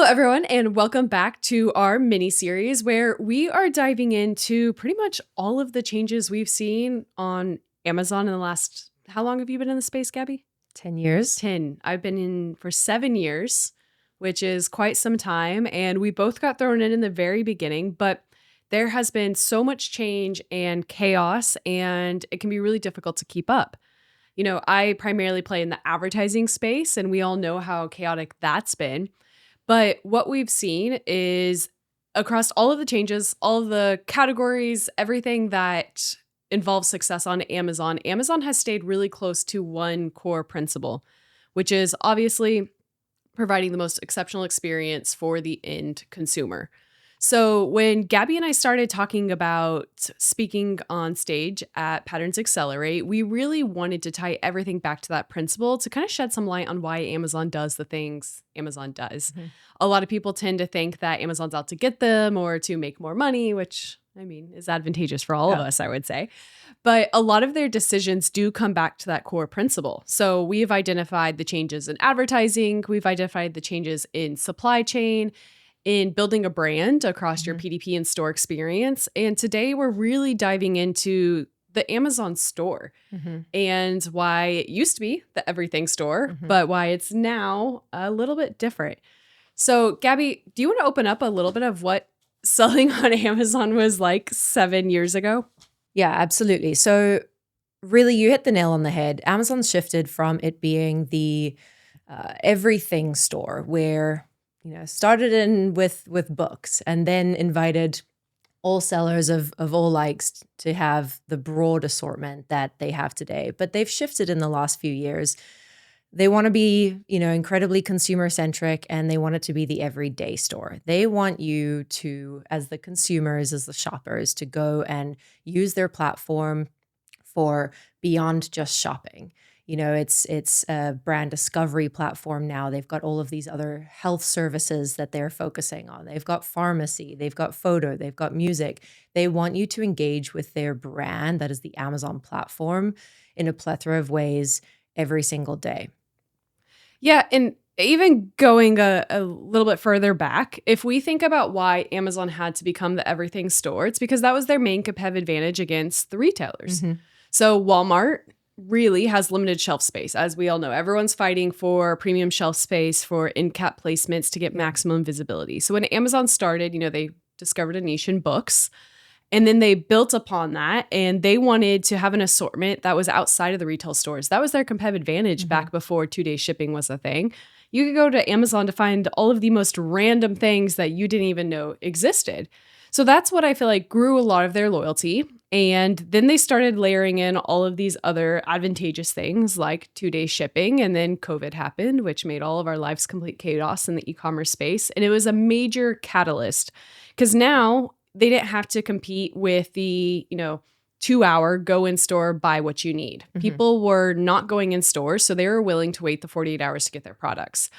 everyone, and welcome back to our mini series where we are diving into pretty much all of the changes we've seen on Amazon in the last. How long have you been in the space, Gabby? 10 years. 10. I've been in for 7 years, which is quite some time. And we both got thrown in the very beginning, but there has been so much change and chaos, and it can be really difficult to keep up. I primarily play in the advertising space, and we all know how chaotic that's been. But what we've seen is across all of the changes, all of the categories, everything that involves success on Amazon, Amazon has stayed really close to one core principle, which is obviously providing the most exceptional experience for the end consumer. So when Gabby and I started talking about speaking on stage at Patterns Accelerate, we really wanted to tie everything back to that principle to kind of shed some light on why Amazon does the things Amazon does. Mm-hmm. A lot of people tend to think that Amazon's out to get them or to make more money, which is advantageous for all of us, I would say. But a lot of their decisions do come back to that core principle. So we've identified the changes in advertising, we've identified the changes in supply chain, in building a brand across your PDP and store experience. And today we're really diving into the Amazon store and why it used to be the everything store, but why it's now a little bit different. So Gabby, do you want to open up a little bit of what selling on Amazon was like 7 years ago? Yeah, absolutely. So really, you hit the nail on the head. Amazon's shifted from it being the everything store where started in with books and then invited all sellers of all likes to have the broad assortment that they have today. But they've shifted in the last few years. They want to be, incredibly consumer centric, and they want it to be the everyday store. They want you to, as the consumers, as the shoppers, to go and use their platform for beyond just shopping. It's a brand discovery platform now. They've got all of these other health services that they're focusing on. They've got pharmacy, they've got photo, they've got music. They want you to engage with their brand, that is the Amazon platform, in a plethora of ways every single day. Yeah, and even going a little bit further back, if we think about why Amazon had to become the everything store, it's because that was their main competitive advantage against the retailers. So Walmart really has limited shelf space. As we all know, everyone's fighting for premium shelf space, for in-cap placements to get maximum visibility. So when Amazon started, they discovered a niche in books, and then they built upon that, and they wanted to have an assortment that was outside of the retail stores. That was their competitive advantage back before 2-day shipping was a thing. You could go to Amazon to find all of the most random things that you didn't even know existed. So that's what I feel like grew a lot of their loyalty. And then they started layering in all of these other advantageous things like 2-day shipping. And then COVID happened, which made all of our lives complete chaos in the e-commerce space. And it was a major catalyst because now they didn't have to compete with the, 2-hour go in store, buy what you need. People were not going in stores, so they were willing to wait the 48 hours to get their products.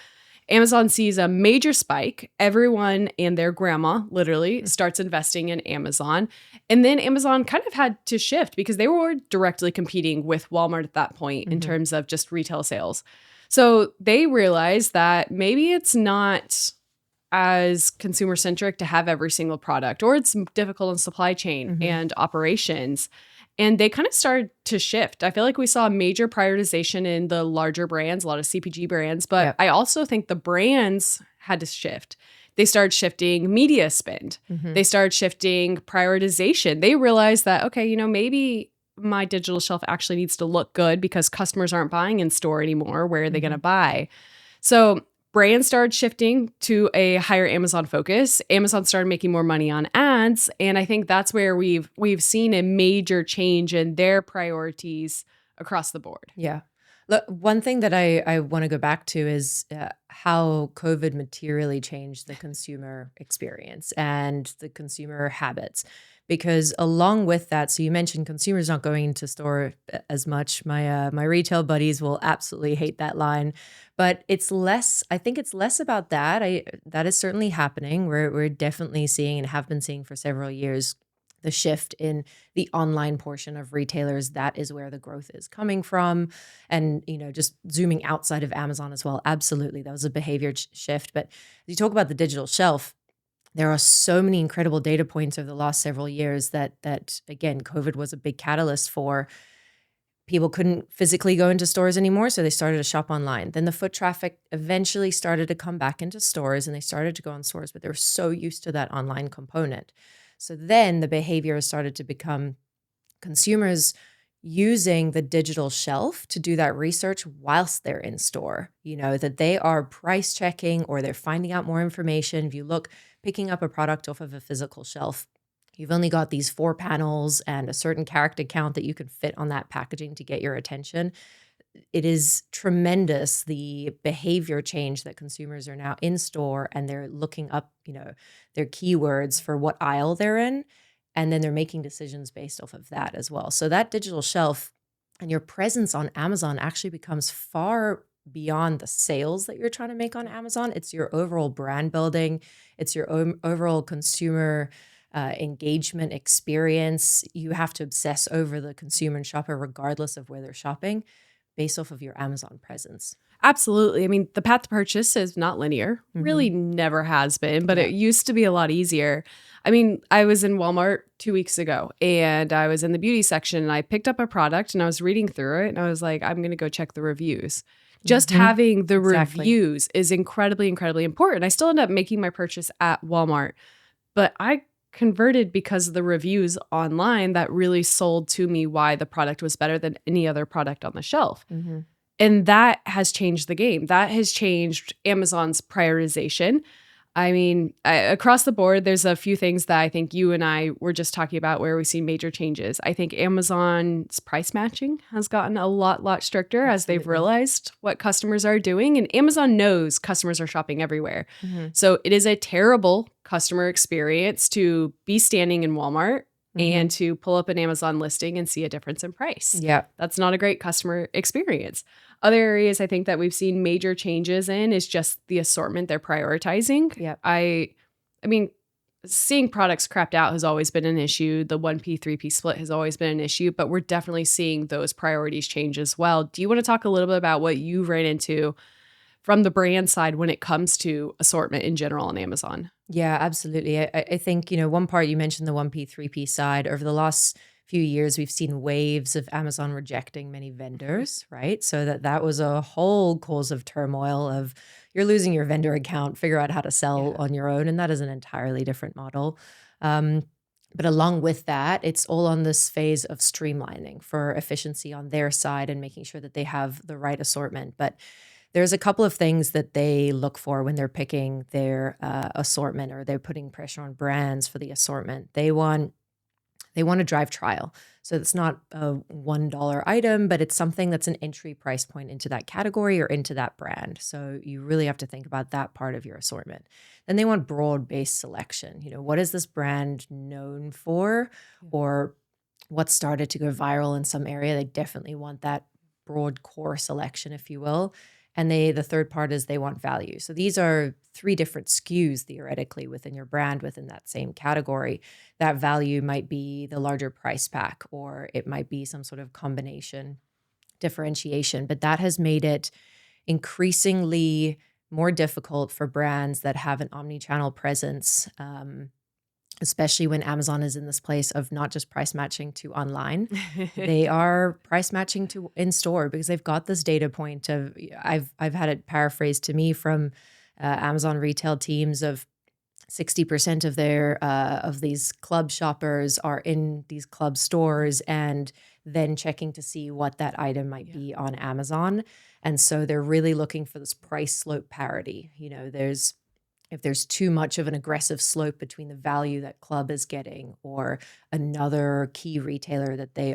Amazon sees a major spike. Everyone and their grandma literally starts investing in Amazon. And then Amazon kind of had to shift because they were directly competing with Walmart at that point in terms of just retail sales. So they realized that maybe it's not as consumer centric to have every single product, or it's difficult in supply chain and operations. And they kind of started to shift. I feel like we saw a major prioritization in the larger brands, a lot of CPG brands, but I also think the brands had to shift. They started shifting media spend. They started shifting prioritization. They realized that, okay, maybe my digital shelf actually needs to look good because customers aren't buying in store anymore. Where are they going to buy? So brands started shifting to a higher Amazon focus. Amazon started making more money on ads. And I think that's where we've seen a major change in their priorities across the board. Yeah. Look, one thing that I want to go back to is how COVID materially changed the consumer experience and the consumer habits. Because along with that, so you mentioned consumers not going into store as much. My retail buddies will absolutely hate that line, but it's less. I think it's less about that. That is certainly happening. We're definitely seeing and have been seeing for several years the shift in the online portion of retailers, that is where the growth is coming from. And, just zooming outside of Amazon as well, absolutely, that was a behavior shift. But you talk about the digital shelf, there are so many incredible data points over the last several years that again, COVID was a big catalyst for. People couldn't physically go into stores anymore, so they started to shop online. Then the foot traffic eventually started to come back into stores and they started to go on stores, but they were so used to that online component. So then the behavior started to become consumers using the digital shelf to do that research whilst they're in store, that they are price checking or they're finding out more information. If you look, picking up a product off of a physical shelf, you've only got these 4 panels and a certain character count that you can fit on that packaging to get your attention. It is tremendous, the behavior change that consumers are now in store and they're looking up, their keywords for what aisle they're in. And then they're making decisions based off of that as well. So that digital shelf and your presence on Amazon actually becomes far beyond the sales that you're trying to make on Amazon. It's your overall brand building. It's your overall consumer engagement experience. You have to obsess over the consumer and shopper regardless of where they're shopping based off of your Amazon presence. Absolutely. I mean, the path to purchase is not linear, really never has been, but it used to be a lot easier. I mean, I was in Walmart 2 weeks ago and I was in the beauty section and I picked up a product and I was reading through it and I was like, I'm going to go check the reviews. Just having the reviews is incredibly, incredibly important. I still end up making my purchase at Walmart, but I converted because of the reviews online that really sold to me why the product was better than any other product on the shelf. And that has changed the game. That has changed Amazon's prioritization. I mean, across the board, there's a few things that I think you and I were just talking about where we've seen major changes. I think Amazon's price matching has gotten a lot stricter as they've realized what customers are doing. And Amazon knows customers are shopping everywhere. So it is a terrible customer experience to be standing in Walmart and to pull up an Amazon listing and see a difference in price. Yeah. That's not a great customer experience. Other areas I think that we've seen major changes in is just the assortment they're prioritizing. Yeah. I mean, seeing products crapped out has always been an issue. The 1P, 3P split has always been an issue, but we're definitely seeing those priorities change as well. Do you want to talk a little bit about what you ran into from the brand side when it comes to assortment in general on Amazon? Yeah, absolutely. I think, one part you mentioned the 1P, 3P side. Over the last few years, we've seen waves of Amazon rejecting many vendors, right? So that was a whole cause of turmoil of you're losing your vendor account, figure out how to sell on your own. And that is an entirely different model. But along with that, it's all on this phase of streamlining for efficiency on their side and making sure that they have the right assortment. But there's a couple of things that they look for when they're picking their assortment or they're putting pressure on brands for the assortment. They want to drive trial. So it's not a $1 item, but it's something that's an entry price point into that category or into that brand. So you really have to think about that part of your assortment. Then they want broad-based selection. What is this brand known for, or what started to go viral in some area? They definitely want that broad core selection, if you will. And the third part is they want value. So these are 3 different SKUs theoretically within your brand within that same category. That value might be the larger price pack, or it might be some sort of combination differentiation. But that has made it increasingly more difficult for brands that have an omni-channel presence, especially when Amazon is in this place of not just price matching to online, they are price matching to in store because they've got this data point of I've had it paraphrased to me from Amazon retail teams of 60% of their of these club shoppers are in these club stores and then checking to see what that item might be on Amazon. And so they're really looking for this price slope parity. If there's too much of an aggressive slope between the value that club is getting or another key retailer that they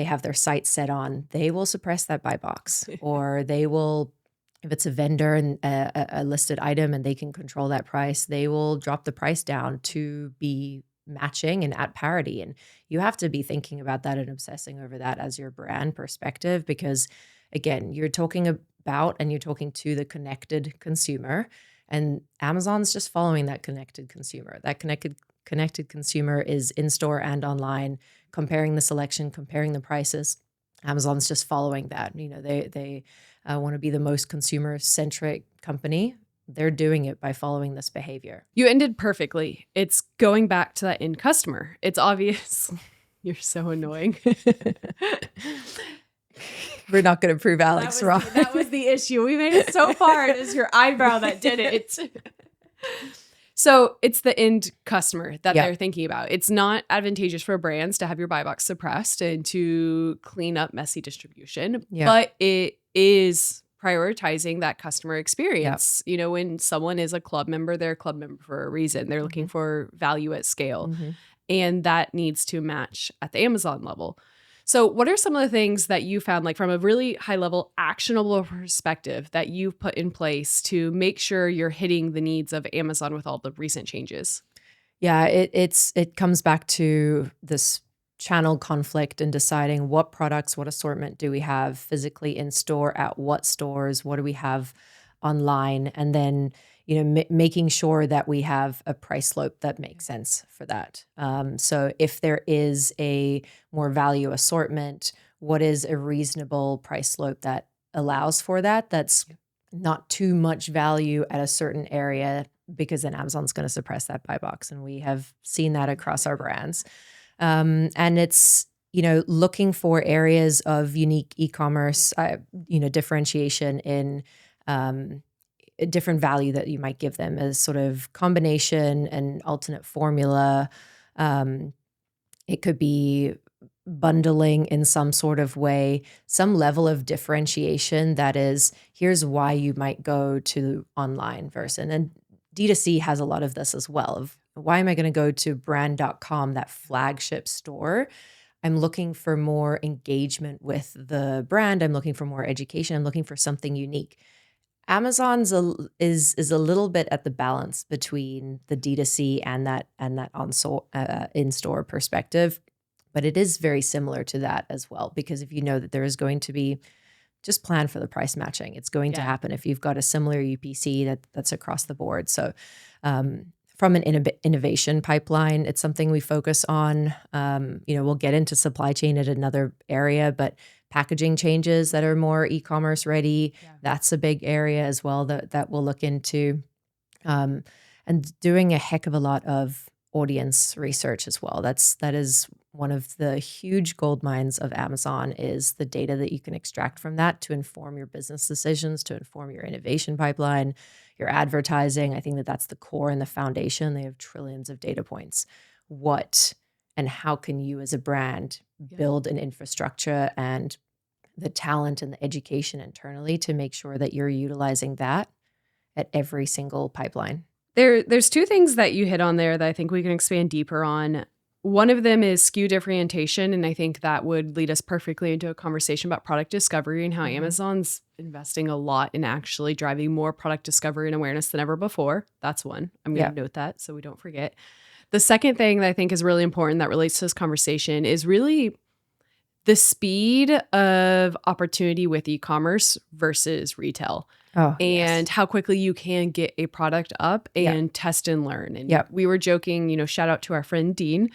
have their sights set on, they will suppress that buy box or they will, if it's a vendor and a listed item and they can control that price, they will drop the price down to be matching and at parity. And you have to be thinking about that and obsessing over that as your brand perspective, because again, you're talking about and you're talking to the connected consumer. And Amazon's just following that connected consumer. That connected connected consumer is in-store and online, comparing the selection, comparing the prices. Amazon's just following that. They want to be the most consumer-centric company. They're doing it by following this behavior. You ended perfectly. It's going back to that end customer. It's obvious. You're so annoying. We're not going to prove Alex wrong. That was the issue. We made it so far. It was your eyebrow that did it. So it's the end customer that they're thinking about. It's not advantageous for brands to have your buy box suppressed and to clean up messy distribution, but it is prioritizing that customer experience. When someone is a club member, they're a club member for a reason. They're looking for value at scale, and that needs to match at the Amazon level. So what are some of the things that you found, like from a really high level, actionable perspective, that you've put in place to make sure you're hitting the needs of Amazon with all the recent changes? Yeah, it comes back to this channel conflict and deciding what products, what assortment do we have physically in store, at what stores, what do we have online, and then making sure that we have a price slope that makes sense for that. So if there is a more value assortment, what is a reasonable price slope that allows for that? That's not too much value at a certain area, because then Amazon's going to suppress that buy box. And we have seen that across our brands. And it's, looking for areas of unique e-commerce, differentiation in a different value that you might give them as sort of combination and alternate formula. It could be bundling in some sort of way, some level of differentiation that is, here's why you might go to online version. And D2C has a lot of this as well, of why am I going to go to brand.com, that flagship store? I'm looking for more engagement with the brand. I'm looking for more education. I'm looking for something unique. Amazon's is a little bit at the balance between the D2C and that in-store perspective, but it is very similar to that as well, because if you know that there is going to be, just plan for the price matching. It's going to happen if you've got a similar UPC that's across the board. So from an innovation pipeline, it's something we focus on. We'll get into supply chain at another area, but packaging changes that are more e-commerce ready, that's a big area as well that we'll look into. And doing a heck of a lot of audience research as well. That is one of the huge gold mines of Amazon, is the data that you can extract from that to inform your business decisions, to inform your innovation pipeline, your advertising. I think that's the core and the foundation. They have trillions of data points. What and how can you as a brand build an infrastructure and the talent and the education internally to make sure that you're utilizing that at every single pipeline? There's two things that you hit on there that I think we can expand deeper on. One of them is SKU differentiation, and I think that would lead us perfectly into a conversation about product discovery and how Amazon's investing a lot in actually driving more product discovery and awareness than ever before. That's one. I'm going to note that so we don't forget. The second thing that I think is really important that relates to this conversation is really the speed of opportunity with e-commerce versus retail. And how quickly you can get a product up and test and learn. And we were joking, shout out to our friend Dean.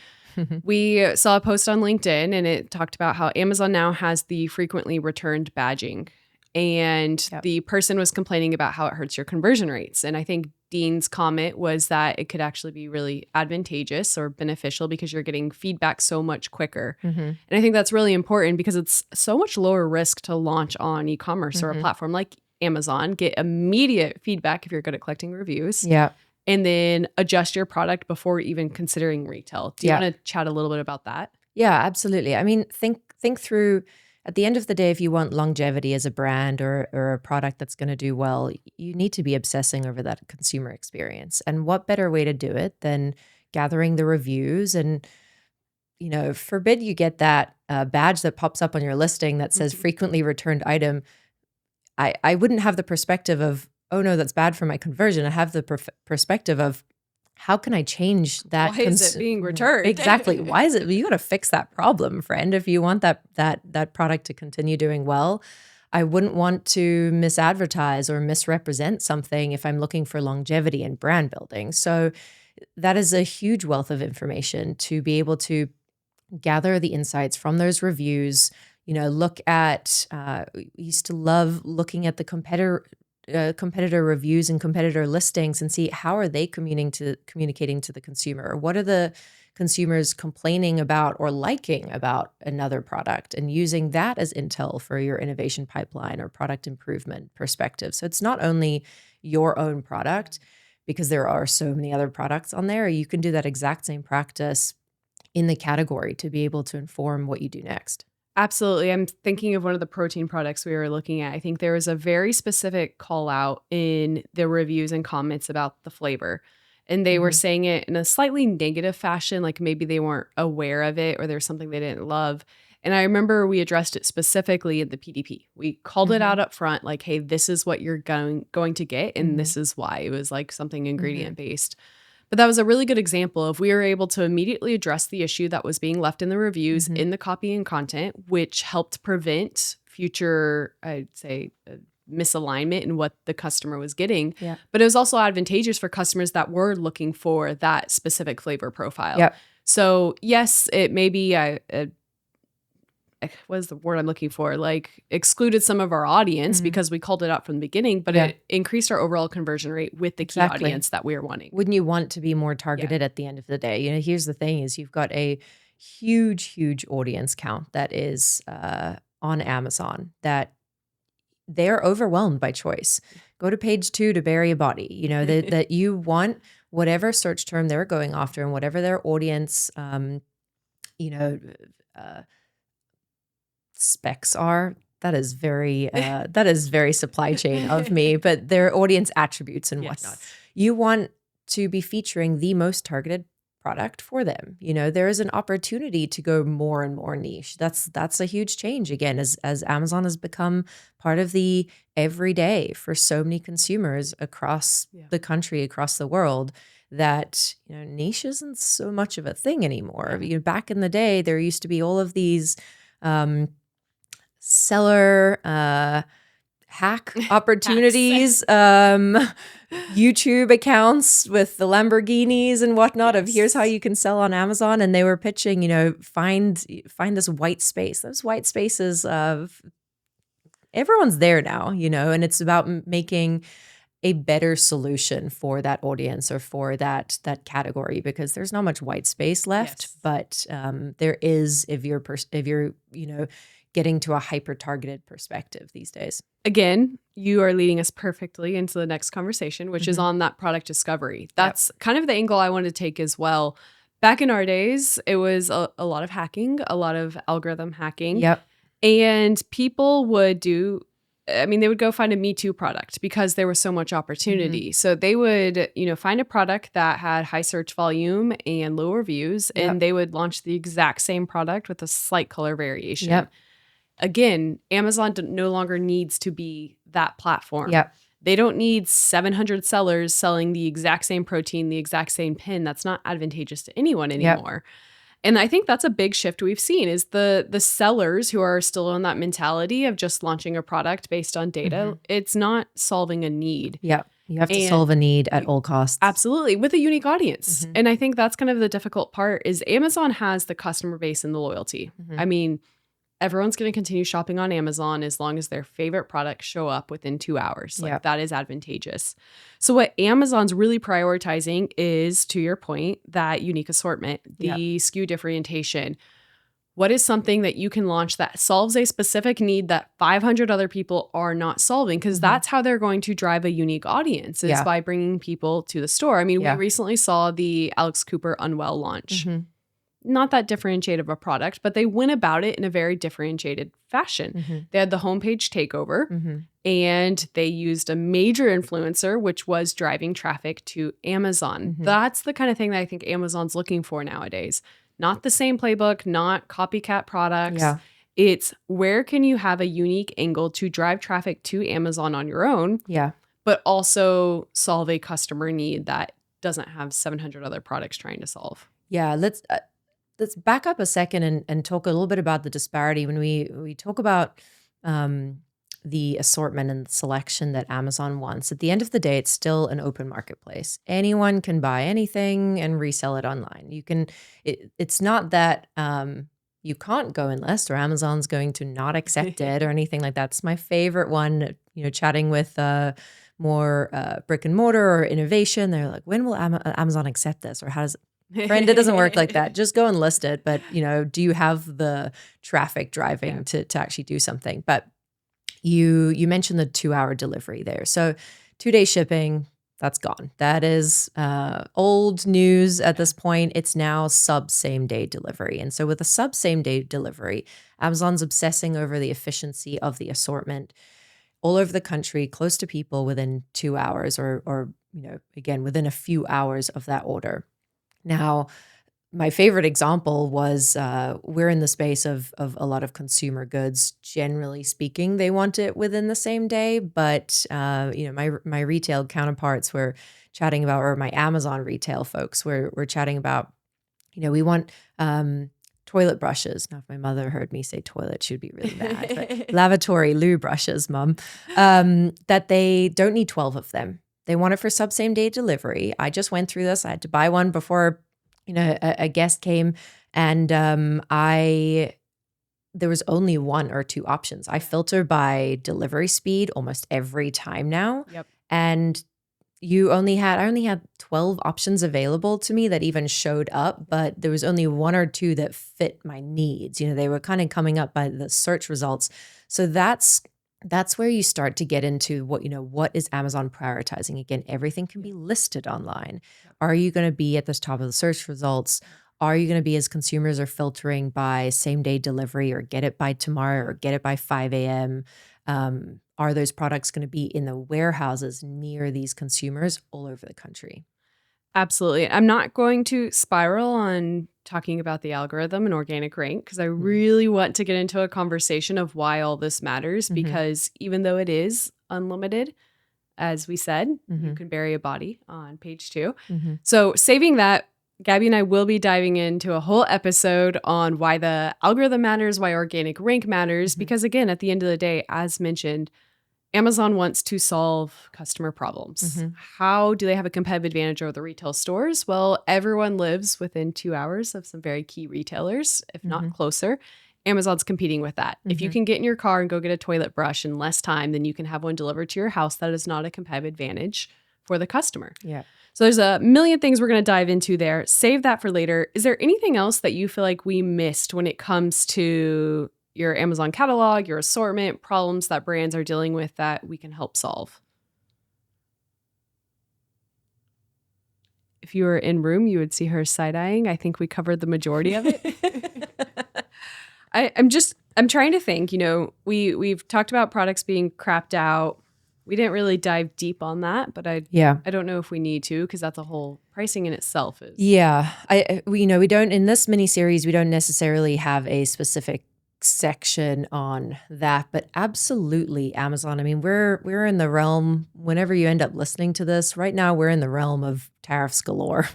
We saw a post on LinkedIn and it talked about how Amazon now has the frequently returned badging. And the person was complaining about how it hurts your conversion rates. And I think Dean's comment was that it could actually be really advantageous or beneficial because you're getting feedback so much quicker. And I think that's really important because it's so much lower risk to launch on e-commerce or a platform like Amazon, get immediate feedback if you're good at collecting reviews. And then adjust your product before even considering retail. Do you want to chat a little bit about that? Yeah, absolutely. I mean, think through, at the end of the day, if you want longevity as a brand or a product that's going to do well, you need to be obsessing over that consumer experience. And what better way to do it than gathering the reviews and, forbid you get that badge that pops up on your listing that says frequently returned item. I wouldn't have the perspective of, oh no, that's bad for my conversion. I have the perspective of, how can I change that? Why is it being returned? Exactly. Why is it? You got to fix that problem, friend. If you want that product to continue doing well, I wouldn't want to misadvertise or misrepresent something if I'm looking for longevity and brand building. So that is a huge wealth of information to be able to gather the insights from those reviews. Look at, we used to love looking at the competitor reviews and competitor listings and see how are they communicating to the consumer. What are the consumers complaining about or liking about another product, and using that as intel for your innovation pipeline or product improvement perspective. So it's not only your own product, because there are so many other products on there. You can do that exact same practice in the category to be able to inform what you do next. Absolutely. I'm thinking of one of the protein products we were looking at. I think there was a very specific call out in the reviews and comments about the flavor. And they were saying it in a slightly negative fashion, like maybe they weren't aware of it or there's something they didn't love. And I remember we addressed it specifically in the PDP. We called it out up front, like, hey, this is what you're going to get, and this is why. It was like something ingredient based. But that was a really good example of we were able to immediately address the issue that was being left in the reviews in the copy and content, which helped prevent future, I'd say, misalignment in what the customer was getting. Yeah. But it was also advantageous for customers that were looking for that specific flavor profile. Yep. So yes, it may be what is the word I'm looking for? Like excluded some of our audience because we called it out from the beginning, but it increased our overall conversion rate with the key audience that we were wanting. Wouldn't you want to be more targeted at the end of the day? Here's the thing is you've got a huge audience count that is on Amazon that they're overwhelmed by choice. Go to page 2 to bury a body, that you want whatever search term they're going after and whatever their audience, specs are. That is very supply chain of me, but their audience attributes and whatnot. You want to be featuring the most targeted product for them. There is an opportunity to go more and more niche. That's a huge change again, as Amazon has become part of the everyday for so many consumers across the country, across the world, that niche isn't so much of a thing anymore. Back in the day, there used to be all of these seller hack opportunities, YouTube accounts with the Lamborghinis and whatnot of here's how you can sell on Amazon. And they were pitching, find this white space. Those white spaces of everyone's there now, and it's about making a better solution for that audience or for that category, because there's not much white space left, but there is if you're getting to a hyper-targeted perspective these days. Again, you are leading us perfectly into the next conversation, which is on that product discovery. That's kind of the angle I wanted to take as well. Back in our days, it was a lot of hacking, a lot of algorithm hacking. And people would they would go find a Me Too product because there was so much opportunity. So they would, find a product that had high search volume and low reviews, and they would launch the exact same product with a slight color variation. Again, Amazon no longer needs to be that platform. They don't need 700 sellers selling the exact same protein, the exact same pin. That's not advantageous to anyone anymore. And I think that's a big shift we've seen is the sellers who are still on that mentality of just launching a product based on data. It's not solving a need. You have to solve a need at all costs. Absolutely, with a unique audience. And I think that's kind of the difficult part is Amazon has the customer base and the loyalty. I mean, everyone's going to continue shopping on Amazon as long as their favorite products show up within 2 hours. That is advantageous. So what Amazon's really prioritizing is, to your point, that unique assortment, the SKU differentiation. What is something that you can launch that solves a specific need that 500 other people are not solving? Because that's how they're going to drive a unique audience is by bringing people to the store. I mean, we recently saw the Alex Cooper Unwell launch. Not that differentiated of a product, but they went about it in a very differentiated fashion. They had the homepage takeover and they used a major influencer, which was driving traffic to Amazon. That's the kind of thing that I think Amazon's looking for nowadays. Not the same playbook, not copycat products. It's where can you have a unique angle to drive traffic to Amazon on your own, but also solve a customer need that doesn't have 700 other products trying to solve. Let's back up a second and talk a little bit about the disparity when we talk about the assortment and the selection that Amazon wants, at the end of the day, it's still an open marketplace. Anyone can buy anything and resell it online. It's not that you can't go and list or Amazon's going to not accept it or anything like that. It's my favorite one, chatting with more brick and mortar or innovation. They're like, when will Amazon accept this? Or how does Friend, it doesn't work like that. Just go and list it. But, do you have the traffic driving to actually do something? But you mentioned the 2-hour delivery there. So 2-day shipping, that's gone. That is old news at this point. It's now sub same day delivery. And so with a sub same day delivery, Amazon's obsessing over the efficiency of the assortment all over the country, close to people within 2 hours or again, within a few hours of that order. Now, my favorite example was we're in the space of a lot of consumer goods. Generally speaking, they want it within the same day. But my retail counterparts were chatting about, or my Amazon retail folks were chatting about, we want toilet brushes. Now, if my mother heard me say toilet, she'd be really mad. But lavatory loo brushes, Mum, that they don't need 12 of them. They want it for sub same day delivery. I just went through this. I had to buy one before, a guest came, and there was only 1 or 2 options. I filter by delivery speed almost every time now. Yep. And I only had 12 options available to me that even showed up, but there was only 1 or 2 that fit my needs. They were kind of coming up by the search results. So that's where you start to get into what is Amazon prioritizing? Again, everything can be listed online. Are you going to be at the top of the search results? Are you going to be, as consumers are filtering by same day delivery or get it by tomorrow or get it by 5 a.m.? Are those products going to be in the warehouses near these consumers all over the country? Absolutely. I'm not going to spiral on talking about the algorithm and organic rank because I really want to get into a conversation of why all this matters, because even though it is unlimited, as we said, you can bury a body on page 2. So saving that, Gabby and I will be diving into a whole episode on why the algorithm matters, why organic rank matters, because again, at the end of the day, as mentioned, Amazon wants to solve customer problems. How do they have a competitive advantage over the retail stores? Well, everyone lives within 2 hours of some very key retailers, if not closer. Amazon's competing with that. If you can get in your car and go get a toilet brush in less time, then you can have one delivered to your house. That is not a competitive advantage for the customer. Yeah. So there's a million things we're going to dive into there. Save that for later. Is there anything else that you feel like we missed when it comes to your Amazon catalog, your assortment, problems that brands are dealing with that we can help solve? If you were in room, you would see her side-eyeing. I think we covered the majority of it. I'm trying to think, we've talked about products being crapped out. We didn't really dive deep on that, but I don't know if we need to, because that's a whole pricing in itself is. Yeah. We don't, in this mini series, we don't necessarily have a specific section on that, but absolutely Amazon. I mean, we're in the realm, whenever you end up listening to this right now, we're in the realm of tariffs galore.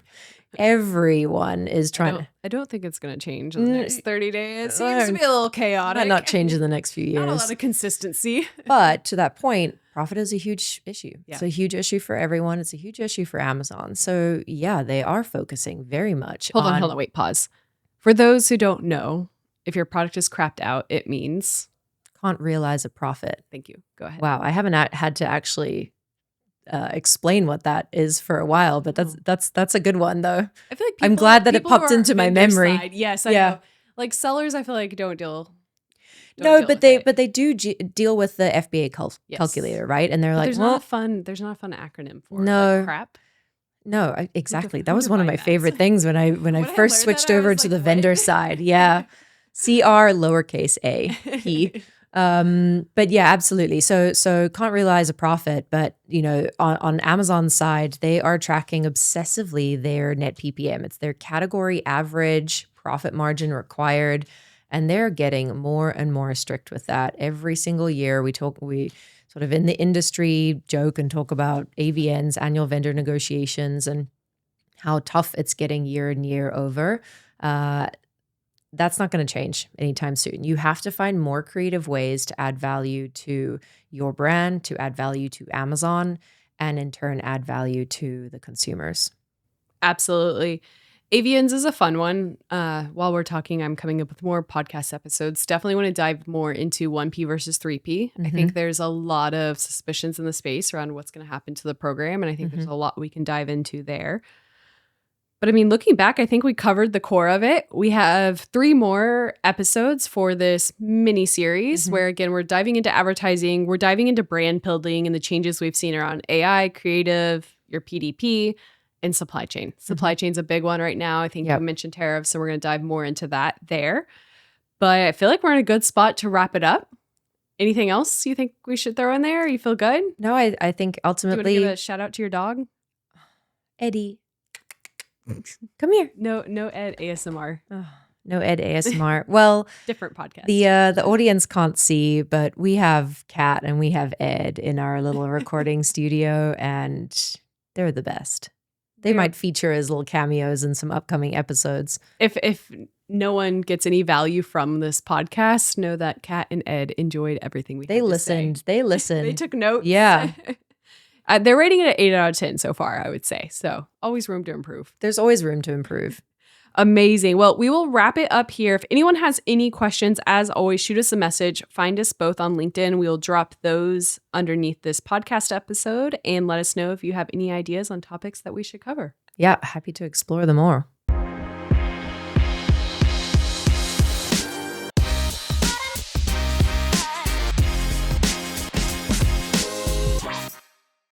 Everyone is trying I don't think it's going to change in the next 30 days. It seems to be a little chaotic. Might not change in the next few years. Not a lot of consistency. But to that point, profit is a huge issue. Yeah. It's a huge issue for everyone. It's a huge issue for Amazon. So yeah, they are focusing very much Hold on, wait, pause. For those who don't know, if your product is crapped out, it means can't realize a profit. Thank you. Go ahead. Wow, I haven't had to actually explain what that is for a while, but that's a good one though. I feel like I'm glad that it popped into my memory. Side, yes, I know. Like sellers, I feel like don't deal. No, but they do deal with the FBA calculator, right? And they're like, there's not a fun acronym for it. No Like crap. No, exactly. That was one of my favorite things when I first switched over to the vendor side. Yeah. CR lowercase a P. But yeah, absolutely. So can't realize a profit, but on Amazon's side, they are tracking obsessively their net PPM. It's their category average profit margin required, and they're getting more and more strict with that every single year. We sort of in the industry joke and talk about AVNs, annual vendor negotiations, and how tough it's getting year and year over. that's not going to change anytime soon. You have to find more creative ways to add value to your brand, to add value to Amazon, and in turn add value to the consumers. Absolutely. Avians is a fun one. While we're talking, I'm coming up with more podcast episodes. Definitely want to dive more into 1P versus 3P. I think there's a lot of suspicions in the space around what's going to happen to the program, and I think there's a lot we can dive into there. But I mean, looking back, I think we covered the core of it. We have 3 more episodes for this mini series where, again, we're diving into advertising, we're diving into brand building and the changes we've seen around AI, creative, your PDP, and supply chain. Supply chain's a big one right now. I think you mentioned tariffs, so we're going to dive more into that there. But I feel like we're in a good spot to wrap it up. Anything else you think we should throw in there? You feel good? No, I think ultimately... Do you want to give a shout out to your dog? Eddie. Come here. No Ed ASMR. Oh, no Ed ASMR. Well, different podcast. The audience can't see, but we have Kat and we have Ed in our little recording studio, and they're the best. They might feature as little cameos in some upcoming episodes. If no one gets any value from this podcast, know that Kat and Ed enjoyed everything we had to say. They listened. They took notes. Yeah. They're rating it at 8 out of 10 so far, I would say. So always room to improve. There's always room to improve. Amazing. Well, we will wrap it up here. If anyone has any questions, as always, shoot us a message. Find us both on LinkedIn. We will drop those underneath this podcast episode and let us know if you have any ideas on topics that we should cover. Yeah, happy to explore them more.